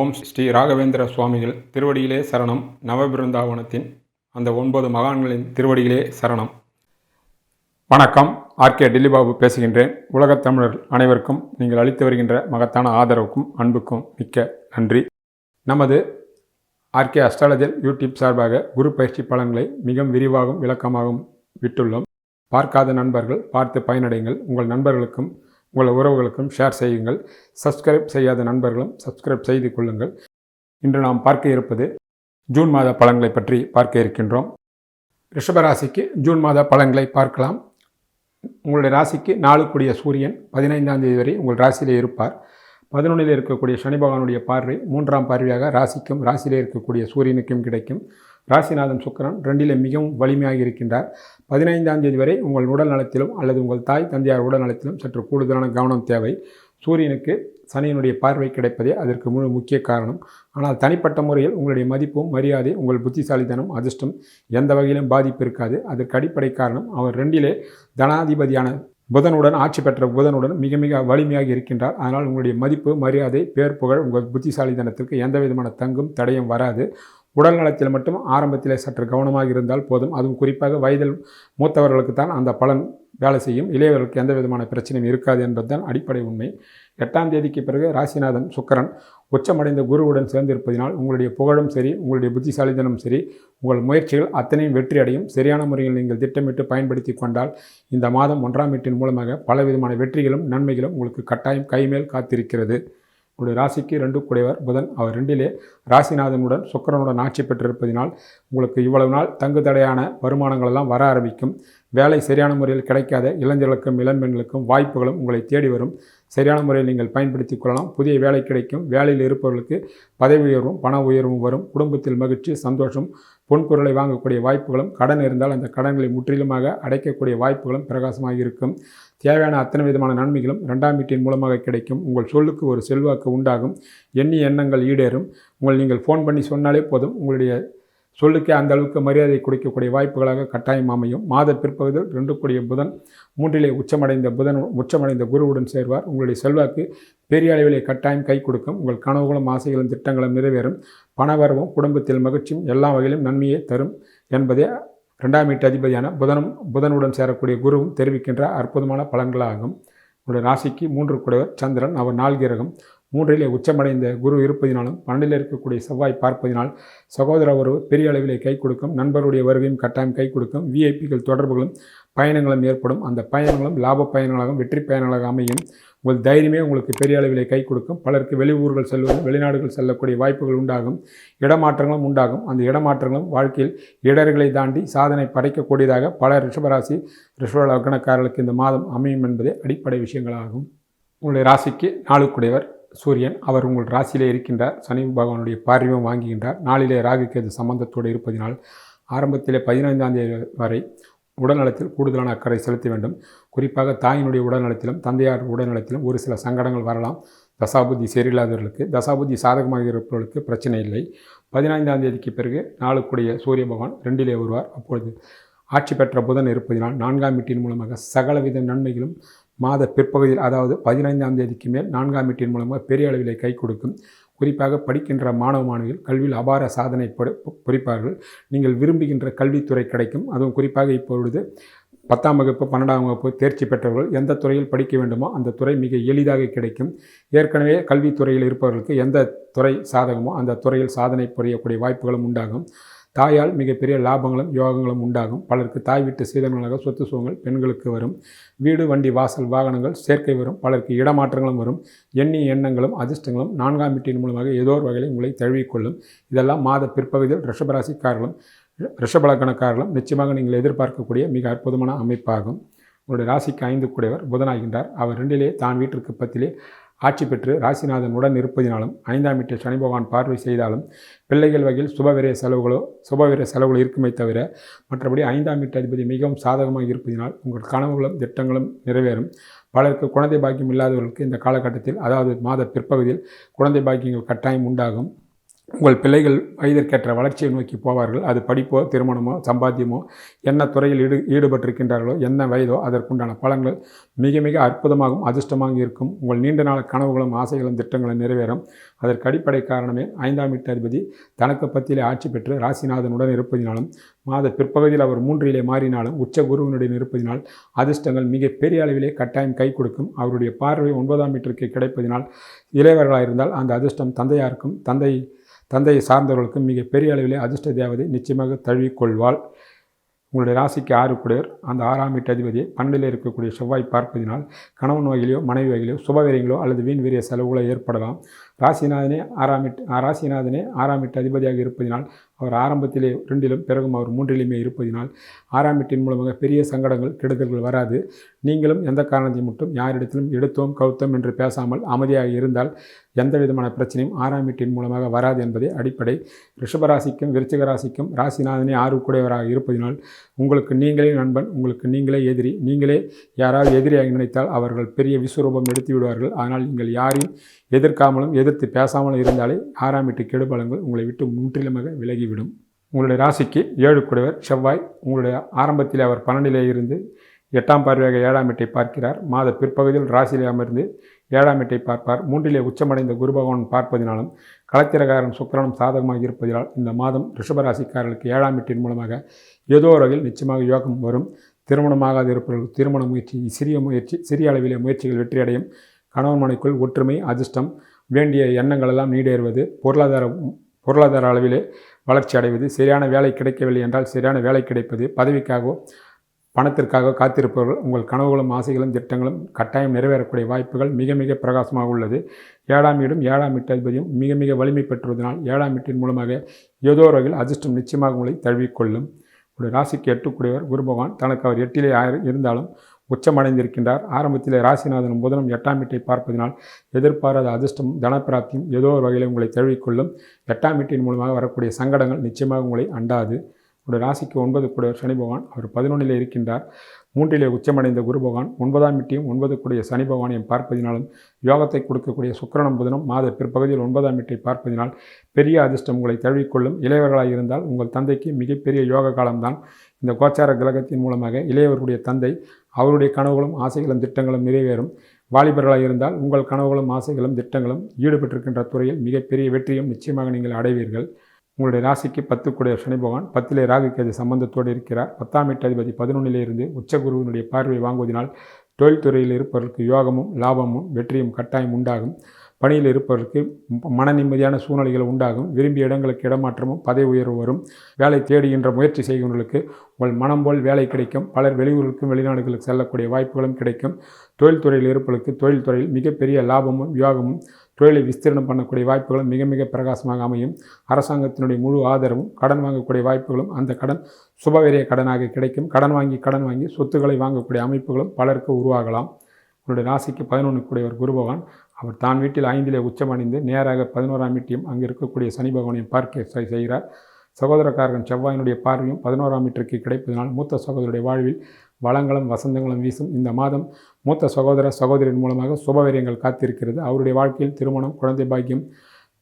ஓம் ஸ்ரீ ராகவேந்திர சுவாமிகள் திருவடியிலே சரணம். நவபிருந்தாவனத்தின் அந்த 9 மகான்களின் திருவடியிலே சரணம். வணக்கம். ஆர்கே டில்லிபாபு பேசுகின்றேன். உலகத் தமிழர் அனைவருக்கும் நீங்கள் அளித்து வருகின்ற மகத்தான ஆதரவுக்கும் அன்புக்கும் மிக்க நன்றி. நமது ஆர்கே அஸ்ட்ராலஜர் யூடியூப் சார்பாக குரு பயிற்சி பலன்களை மிக விரிவாகவும் விளக்கமாகவும் விட்டுள்ளோம். பார்க்காத நண்பர்கள் பார்த்து பயனடைங்கள். உங்கள் நண்பர்களுக்கும் உங்கள் உறவுகளுக்கும் ஷேர் செய்யுங்கள். சப்ஸ்கிரைப் செய்யாத நண்பர்களும் சப்ஸ்கிரைப் செய்து கொள்ளுங்கள். இன்று நாம் பார்க்க இருப்பது ஜூன் மாத பலன்களை பற்றி பார்க்க இருக்கின்றோம். ரிஷபராசிக்கு ஜூன் மாத பலன்களை பார்க்கலாம். உங்களுடைய ராசிக்கு 4 கூடிய சூரியன் 15ஆம் தேதி வரை உங்கள் ராசியிலே இருப்பார். 11இல் இருக்கக்கூடிய சனி பகவானுடைய பார்வை 3ஆம் பார்வையாக ராசிக்கும் ராசியிலே இருக்கக்கூடிய சூரியனுக்கும் கிடைக்கும். ராசிநாதன் சுக்கிரன் 2இல் மிகவும் வலிமையாக இருக்கின்றார். 15ஆம் தேதி வரை உங்கள் உடல் நலத்திலும் அல்லது உங்கள் தாய் தந்தையார் உடல் நலத்திலும் சற்று கூடுதலான கவனம் தேவை. சூரியனுக்கு சனியினுடைய பார்வை கிடைப்பதே அதற்கு முக்கிய காரணம். ஆனால் தனிப்பட்ட முறையில் உங்களுடைய மதிப்பும் மரியாதை, உங்கள் புத்திசாலித்தனம், அதிர்ஷ்டம் எந்த வகையிலும் பாதிப்பு இருக்காது. அதற்கு அடிப்படை காரணம் அவர் 2இலே தனாதிபதியான புதனுடன், ஆட்சி பெற்ற புதனுடன் மிக வலிமையாக இருக்கின்றார். அதனால் உங்களுடைய மதிப்பு, மரியாதை, பேர், புகழ், உங்கள் புத்திசாலித்தனத்திற்கு எந்த விதமான தங்கும் தடையும் வராது. உடல் நலத்தில் மட்டும் ஆரம்பத்தில் சற்று கவனமாக இருந்தால் போதும். அதுவும் குறிப்பாக வயதில் மூத்தவர்களுக்கு தான் அந்த பலன் வேலை செய்யும். இளையவர்களுக்கு எந்த விதமான பிரச்சனையும் இருக்காது என்பதுதான் அடிப்படை உண்மை. 8ஆம் தேதிக்கு பிறகு ராசிநாதன் சுக்கிரன் உச்சமடைந்த குருவுடன் சேர்ந்திருப்பதினால் உங்களுடைய புகழும் சரி, உங்களுடைய புத்திசாலித்தனம் சரி, உங்கள் முயற்சிகள் அத்தனையும் வெற்றி அடையும். சரியான முறையில் நீங்கள் திட்டமிட்டு பயன்படுத்தி கொண்டால் இந்த மாதம் 1ஆம் வீட்டின் மூலமாக பலவிதமான வெற்றிகளும் நன்மைகளும் உங்களுக்கு கட்டாயம் கைமேல் காத்திருக்கிறது. உங்களுடைய ராசிக்கு 2 கூடியவர் புதன். அவர் 2இலே ராசிநாதனுடன் சுக்கிரனுடன் ஆட்சி பெற்றிருப்பதினால் உங்களுக்கு இவ்வளவு நாள் தங்கு தடையான வருமானங்கள் எல்லாம் வர ஆரம்பிக்கும். வேலை சரியான முறையில் கிடைக்காத இளைஞர்களுக்கும் இளம்பெண்களுக்கும் வாய்ப்புகளும் உங்களை தேடி வரும். சரியான முறையில் நீங்கள் பயன்படுத்தி கொள்ளலாம். புதிய வேலை கிடைக்கும். வேலையில் இருப்பவர்களுக்கு பதவி உயர்வும் பண உயர்வும் வரும். குடும்பத்தில் மகிழ்ச்சி, சந்தோஷம், பொன்பொருளை வாங்கக்கூடிய வாய்ப்புகளும், கடன் இருந்தால் அந்த கடன்களை முற்றிலுமாக அடைக்கக்கூடிய வாய்ப்புகளும் பிரகாசமாக இருக்கும். தேவையான அத்தனை விதமான நன்மைகளும் 2ஆம் வீட்டின் மூலமாக கிடைக்கும். உங்கள் சொல்லுக்கு ஒரு செல்வாக்கு உண்டாகும். எண்ணிய எண்ணங்கள் ஈடேறும். நீங்கள் ஃபோன் பண்ணி சொன்னாலே போதும், உங்களுடைய சொல்லுக்கே அந்த அளவுக்கு மரியாதை கொடுக்கக்கூடிய வாய்ப்புகளாக கட்டாயம் அமையும். மாத பிற்பகுதியில் 2 கூடிய புதன் 3இலே உச்சமடைந்த குருவுடன் சேர்வார். உங்களுடைய செல்வாக்கு பெரிய அளவிலே கட்டாயம் கை கொடுக்கும். உங்கள் கனவுகளும் ஆசைகளும் திட்டங்களும் நிறைவேறும். பணவரவும் குடும்பத்தில் மகிழ்ச்சியும் எல்லா வகையிலும் நன்மையை தரும் என்பதே 2ஆம் வீட்டு அதிபதியான புதனுடன் சேரக்கூடிய குருவும் தெரிவிக்கின்ற அற்புதமான பலன்களாகும். உங்களுடைய ராசிக்கு 3 கூடியவர் சந்திரன். அவர் 4 கிரகம். 3இலே உச்சமடைந்த குரு இருப்பதினாலும் 12இல் இருக்கக்கூடிய செவ்வாய் பார்ப்பதினால் சகோதர உறவு பெரிய அளவிலே கை கொடுக்கும். நண்பருடைய வருகையும் கட்டாயம் கை கொடுக்கும். விஐபிகள் தொடர்புகளும் பயணங்களும் ஏற்படும். அந்த பயணங்களும் லாப பயணங்களாகவும் வெற்றி பயணங்களாக அமையும். உங்கள் தைரியமே உங்களுக்கு பெரிய அளவிலே கை கொடுக்கும். பலருக்கு வெளியூர்கள் செல்வது, வெளிநாடுகள் செல்லக்கூடிய வாய்ப்புகள் உண்டாகும். இடமாற்றங்களும் உண்டாகும். அந்த இடமாற்றங்களும் வாழ்க்கையில் இடர்களை தாண்டி சாதனை படைக்கக்கூடியதாக பல ரிஷபராசி ரிஷப லக்னக்காரர்களுக்கு இந்த மாதம் அமையும் என்பதே அடிப்படை விஷயங்களாகும். உங்களுடைய ராசிக்கு 4 கூடியவர் சூரியன். அவர் உங்கள் ராசியிலே இருக்கின்றார். சனி பகவானுடைய பார்வையும் வாங்குகின்றார். 4இலே ராகு கேது சம்பந்தத்தோடு இருப்பதினால் ஆரம்பத்திலே 15ஆம் தேதி வரை உடல்நலத்தில் கூடுதலான அக்கறை செலுத்த வேண்டும். குறிப்பாக தாயினுடைய உடல்நலத்திலும் தந்தையார் உடல்நலத்திலும் ஒரு சில சங்கடங்கள் வரலாம். தசாபுத்தி சரியில்லாதவர்களுக்கு. தசாபுத்தி சாதகமாக இருப்பவர்களுக்கு பிரச்சனை இல்லை. 15ஆம் தேதிக்கு பிறகு 4 கூடிய சூரிய பகவான் 2இலே வருவார். அப்பொழுது ஆட்சி பெற்ற புதன் இருப்பதினால் 4ஆம் வீட்டின் மூலமாக சகலவித நன்மைகளும் மாத பிற்பகுதியில், அதாவது 15ஆம் தேதிக்கு மேல் 4ஆம் வீட்டின் மூலமாக பெரிய அளவிலே கை கொடுக்கும். குறிப்பாக படிக்கின்ற மாணவ மாணவிகள் கல்வியில் அபார சாதனை புரிப்பார்கள். நீங்கள் விரும்புகின்ற கல்வித்துறை கிடைக்கும். அதுவும் குறிப்பாக இப்பொழுது 10ஆம் வகுப்பு 12ஆம் வகுப்பு தேர்ச்சி பெற்றவர்கள் எந்த துறையில் படிக்க வேண்டுமோ அந்த துறை மிக எளிதாக கிடைக்கும். ஏற்கனவே கல்வித்துறையில் இருப்பவர்களுக்கு எந்த துறை சாதகமோ அந்த துறையில் சாதனை புரியக்கூடிய வாய்ப்புகளும் உண்டாகும். தாயால் மிகப்பெரிய லாபங்களும் யோகங்களும் உண்டாகும். பலருக்கு தாய் வீட்டு சீதனங்களாக சொத்து சுகங்கள் பெண்களுக்கு வரும். வீடு, வண்டி, வாசல், வாகனங்கள் சேர்க்கை வரும். பலருக்கு இடமாற்றங்களும் வரும். எண்ணிய எண்ணங்களும் அதிர்ஷ்டங்களும் 4ஆம் வீட்டின் மூலமாக ஏதோ ஒரு வகையில் உங்களை தழுவிக்கொள்ளும். இதெல்லாம் மாத பிற்பகுதியில் ரிஷபராசிக்காரர்களும் ரிஷப லக்னக்காரர்களும் நிச்சயமாக நீங்கள் எதிர்பார்க்கக்கூடிய மிக அற்புதமான அமைப்பாகும். உங்களுடைய ராசிக்கு 5 கூடியவர் புதனாகின்றார். அவர் 2இலே தான் வீட்டிற்கு 10இலே ஆட்சி பெற்று ராசிநாதன் உடன் இருப்பதினாலும் 5ஆம் வீட்டில் சனி பகவான் பார்வை செய்தாலும் பிள்ளைகள் வகையில் சுபவிரய செலவுகள் இருக்குமே தவிர மற்றபடி 5ஆம் வீட்டு அதிபதி மிகவும் சாதகமாக இருப்பதினால் உங்கள் கனவுகளும் திட்டங்களும் நிறைவேறும். பலருக்கு குழந்தை பாக்கியம் இல்லாதவர்களுக்கு இந்த காலகட்டத்தில், அதாவது மாத பிற்பகுதியில் குழந்தை பாக்கியங்கள் கட்டாயம் உண்டாகும். உங்கள் பிள்ளைகள் வயதிற்கேற்ற வளர்ச்சியை நோக்கி போவார்கள். அது படிப்போ, திருமணமோ, சம்பாத்தியமோ, என்ன துறையில் ஈடுபட்டிருக்கின்றார்களோ, என்ன வயதோ அதற்குண்டான பலன்கள் மிக மிக அற்புதமாகவும் அதிர்ஷ்டமாக இருக்கும். உங்கள் நீண்ட நாள் கனவுகளும் ஆசைகளும் திட்டங்களும் நிறைவேறும். அதற்கு அடிப்படை காரணமே 5ஆம் வீட்டு அதிபதி தனக்கு பத்தியிலே ஆட்சி பெற்று ராசிநாதனுடன் இருப்பதினாலும், மாத பிற்பகுதியில் அவர் 3லே மாறினாலும், உச்ச குருவினுடன் இருப்பதினால் அதிர்ஷ்டங்கள் மிக பெரிய அளவிலே கட்டாயம் கை கொடுக்கும். அவருடைய பார்வை 9ஆம் வீட்டிற்கு கிடைப்பதினால் இளையவர்களாக இருந்தால் அந்த அதிர்ஷ்டம் தந்தையாருக்கும் தந்தையை சார்ந்தவர்களுக்கும் மிக பெரிய அளவிலே அதிர்ஷ்ட தேவதை நிச்சயமாக தழுவிக்கொள்வாள். உங்களுடைய ராசிக்கு 6 கூடியவர் அந்த 6ஆம் வீட்டு அதிபதியை 12ல் இருக்கக்கூடிய செவ்வாய் பார்ப்பதினால் கணவன் வகையிலோ மனைவி வகையிலோ சுபவீரியங்களோ அல்லது வீண் வீரிய செலவுகளோ ஏற்படலாம். ராசிநாதனே 6ஆம் வீட்டு அதிபதியாக இருப்பதினால் அவர் ஆரம்பத்திலே 2லும் பிறகும் அவர் 3லுமே இருப்பதினால் 6ஆம் வீட்டின் மூலமாக பெரிய சங்கடங்கள் கெடுதல்கள் வராது. நீங்களும் எந்த காரணத்தை மட்டும் யாரிடத்திலும் எடுத்தோம் கவுத்தோம் என்று பேசாமல் அமைதியாக இருந்தால் எந்த விதமான பிரச்சனையும் 6ஆம் வீட்டின் மூலமாக வராது என்பதே அடிப்படை. ரிஷபராசிக்கும் விருச்சிக ராசிக்கும் ராசிநாதனே 6 கூடியவராக இருப்பதினால் உங்களுக்கு நீங்களே நண்பன், உங்களுக்கு நீங்களே எதிரி. நீங்களே யாராவது எதிரியாக நினைத்தால் அவர்கள் பெரிய விஸ்வரூபம் எடுத்து விடுவார்கள். ஆனால் நீங்கள் யாரையும் எதிர்க்காமலும் எதிர்த்து பேசாமலும் இருந்தாலே 6ஆம் வீட்டு கெடுபலங்கள் உங்களை விட்டு முற்றிலுமாக விலகிவிடும். உங்களுடைய ராசிக்கு 7 கூடியவர் செவ்வாய். உங்களுடைய ஆரம்பத்தில் அவர் 12லே இருந்து 8ஆம் பார்வையாக 7ஆம் வீட்டை பார்க்கிறார். மாத பிற்பகுதியில் ராசியிலே அமர்ந்து 7ஆம் வீட்டை பார்ப்பார். 3லே உச்சமடைந்த குரு பகவான் பார்ப்பதினாலும் களத்திரகாரன் சுக்கிரனும் சாதகமாக இருப்பதினால் இந்த மாதம் ரிஷபராசிக்காரர்களுக்கு 7ஆம் வீட்டின் மூலமாக ஏதோ ஒரு வகையில் நிச்சயமாக யோகம் வரும். திருமணமாகாது இருப்பவர்கள் திருமண முயற்சி சிறிய அளவிலே முயற்சிகள் வெற்றியடையும். கணவன் மனைக்குள் ஒற்றுமை, அதிர்ஷ்டம், வேண்டிய எண்ணங்களெல்லாம் நீடேறுவது, பொருளாதார அளவிலே வளர்ச்சி அடைவது, சரியான வேலை கிடைக்கவில்லை என்றால் சரியான வேலை கிடைப்பது, பதவிக்காகவோ பணத்திற்காக காத்திருப்பவர்கள் உங்கள் கனவுகளும் ஆசைகளும் திட்டங்களும் கட்டாயம் நிறைவேறக்கூடிய வாய்ப்புகள் மிக மிக பிரகாசமாக உள்ளது. 7ஆம் வீடும் 7ஆம் வீட்டு அதிபதியும் மிக மிக வலிமை பெற்றுவதனால் 7ஆம் வீட்டின் மூலமாக ஏதோ ஒரு வகையில் அதிர்ஷ்டம் நிச்சயமாக உங்களை தழுவிக்கொள்ளும். ஒரு ராசிக்கு 8 கூடியவர் குரு பகவான் தனக்கு அவர் 8லே இருந்தாலும் உச்சமடைந்திருக்கின்றார். ஆரம்பத்தில் ராசிநாதனும் புதனும் 8ஆம் வீட்டை பார்ப்பதனால் எதிர்பாராத அதிர்ஷ்டமும் தனப்பிராப்தியும் ஏதோ ஒரு வகையில் உங்களை தழுவிக்கொள்ளும். 8ஆம் வீட்டின் மூலமாக வரக்கூடிய சங்கடங்கள் நிச்சயமாக உங்களை அண்டாது. ஒரு ராசிக்கு 9 கூடியவர் சனி பகவான் அவர் 11லே இருக்கின்றார். 3லே உச்சமடைந்த குரு பகவான் 9ஆம் வீட்டையும் 9 கூடிய சனி பகவானையும் பார்ப்பதினாலும் யோகத்தை கொடுக்கக்கூடிய சுக்கிரனும் புதனும் மாத பிற்பகுதியில் 9ஆம் வீட்டை பார்ப்பதினால் பெரிய அதிர்ஷ்டம் உங்களை தழுவிக்கொள்ளும். இளையவர்களாக இருந்தால் உங்கள் தந்தைக்கு மிகப்பெரிய யோக காலம்தான். இந்த கோச்சார கிரகத்தின் மூலமாக இளையவர்களுடைய தந்தை அவருடைய கனவுகளும் ஆசைகளும் திட்டங்களும் நிறைவேறும். வாலிபர்களாக இருந்தால் உங்கள் கனவுகளும் ஆசைகளும் திட்டங்களும் ஈடுபட்டிருக்கின்ற துறையில் மிகப்பெரிய வெற்றியும் நிச்சயமாக நீங்கள் அடைவீர்கள். உங்களுடைய ராசிக்கு 10 கூடிய சனி பகவான் 10லே ராகு கேது சம்பந்தத்தோடு இருக்கிறார். 10ஆம் வீட்டு அதிபதி 11லே இருந்து உச்சகுருவினுடைய பார்வை வாங்குவதனால் தொழில்துறையில் இருப்பவர்களுக்கு யோகமும் லாபமும் வெற்றியும் கட்டாயம் உண்டாகும். பணியில் இருப்பவர்களுக்கு மன நிம்மதியான சூழ்நிலைகள் உண்டாகும். விரும்பிய இடங்களுக்கு இடமாற்றமும் பதவி உயர்வு வரும். வேலை தேடுகின்ற முயற்சி செய்கின்றவர்களுக்கு உங்கள் மனம் போல் வேலை கிடைக்கும். பலர் வெளியூருக்கும் வெளிநாடுகளுக்கு செல்லக்கூடிய வாய்ப்புகளும் கிடைக்கும். தொழில்துறையில் இருப்பவர்களுக்கு தொழில்துறையில் மிகப்பெரிய லாபமும் யோகமும் தொழிலை விஸ்தீரணம் பண்ணக்கூடிய வாய்ப்புகளும் மிக மிக பிரகாசமாக அமையும். அரசாங்கத்தினுடைய முழு ஆதரவும் கடன் வாங்கக்கூடிய வாய்ப்புகளும் அந்த கடன் சுபவீரிய கடனாக கிடைக்கும். கடன் வாங்கி சொத்துக்களை வாங்கக்கூடிய அமைப்புகளும் பலருக்கு உருவாகலாம். உங்களுடைய ராசிக்கு 11 கூடியவர் குரு பகவான் அவர் தான் வீட்டில் 5லே உச்சமடைந்து நேராக 11ஆம் வீட்டையும் அங்கு இருக்கக்கூடிய சனி பகவானையும் பார்க்க செய்கிறார். சகோதரக்காரன் செவ்வாயினுடைய பார்வையும் 11ஆம் வீட்டிற்கு கிடைப்பதனால் மூத்த சகோதரருடைய வாழ்வில் வளங்களும் வசந்தங்களும் வீசும். இந்த மாதம் மூத்த சகோதரின் மூலமாக சுபவீரியங்கள் காத்திருக்கிறது. அவருடைய வாழ்க்கையில் திருமணம், குழந்தை பாக்கியம்,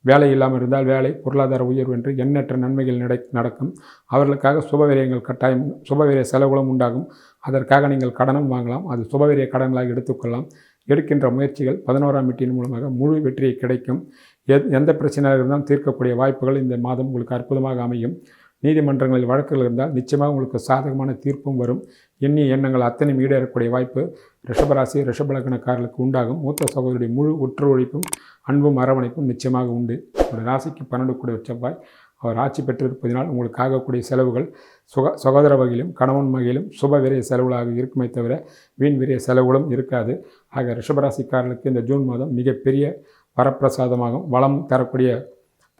வேலை இல்லாமல் இருந்தால் வேலை, பொருளாதார உயர்வு என்று எண்ணற்ற நன்மைகள் நடக்கும். அவர்களுக்காக சுபவீரியங்கள் கட்டாயம், சுபவீரிய செலவுகளும் உண்டாகும். அதற்காக நீங்கள் கடனும் வாங்கலாம். அது சுபவீரிய கடன்களாக எடுத்துக்கொள்ளலாம். எடுக்கின்ற முயற்சிகள் 11ஆம் வீட்டின் மூலமாக முழு வெற்றியை கிடைக்கும். எந்த பிரச்சனையாக இருந்தாலும் தீர்க்கக்கூடிய வாய்ப்புகள் இந்த மாதம் உங்களுக்கு அற்புதமாக அமையும். நீதிமன்றங்களில் வழக்குகள் இருந்தால் நிச்சயமாக உங்களுக்கு சாதகமான தீர்ப்பும் வரும். எண்ணிய எண்ணங்கள் அத்தனையும் ஈடேறக்கூடிய வாய்ப்பு ரிஷபராசி ரிஷபலக்னக்காரர்களுக்கு உண்டாகும். மூத்த சகோதரியுடைய முழு ஒற்றுழைப்பும் அன்பும் அரவணைப்பும் நிச்சயமாக உண்டு. உங்களுடைய ராசிக்கு 12 கூடிய செவ்வாய் அவர் ஆட்சி பெற்றிருப்பதனால் உங்களுக்கு ஆகக்கூடிய செலவுகள் சகோதர வகையிலும் கணவன் வகையிலும் சுப விரைய செலவுகளாக இருக்குமே தவிர வீண் விரைய செலவுகளும் இருக்காது. ஆக ரிஷபராசிக்காரர்களுக்கு இந்த ஜூன் மாதம் மிகப்பெரிய வரப்பிரசாதமாகும். வளம் தரக்கூடிய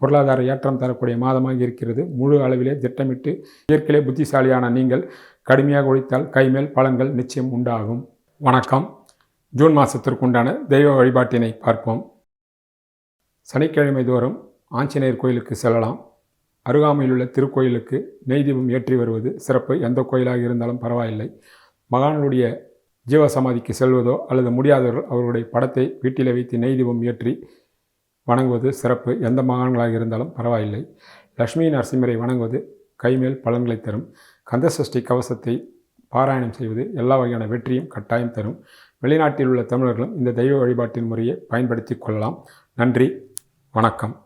பொருளாதார ஏற்றம் தரக்கூடிய மாதமாக இருக்கிறது. முழு அளவிலே திட்டமிட்டு இயற்கையிலே புத்திசாலியான நீங்கள் கடுமையாக உழைத்தால் கைமேல் பலன்கள் நிச்சயம் உண்டாகும். வணக்கம். ஜூன் மாதத்திற்குண்டான தெய்வ வழிபாட்டினை பார்ப்போம். சனிக்கிழமை தோறும் ஆஞ்சநேயர் கோயிலுக்கு செல்லலாம். அருகாமையில் உள்ள திருக்கோயிலுக்கு நெய் தீபம் ஏற்றி வருவது சிறப்பு. எந்த கோயிலாக இருந்தாலும் பரவாயில்லை. மகான்களுடைய ஜீவசமாதிக்கு செல்வதோ அல்லது முடியாதவர்கள் அவருடைய படத்தை வீட்டிலே வைத்து நெய் தீபம் ஏற்றி வணங்குவது சிறப்பு. எந்த மகான்களாக இருந்தாலும் பரவாயில்லை. லட்சுமி நரசிம்மரை வணங்குவது கைமேல் பலன்களை தரும். கந்தசஷ்டி கவசத்தை பாராயணம் செய்வது எல்லா வகையான வெற்றியும் கட்டாயம் தரும். வெளிநாட்டில் உள்ள தமிழர்களும் இந்த தெய்வ வழிபாட்டின் முறையை பயன்படுத்தி கொள்ளலாம். நன்றி, வணக்கம்.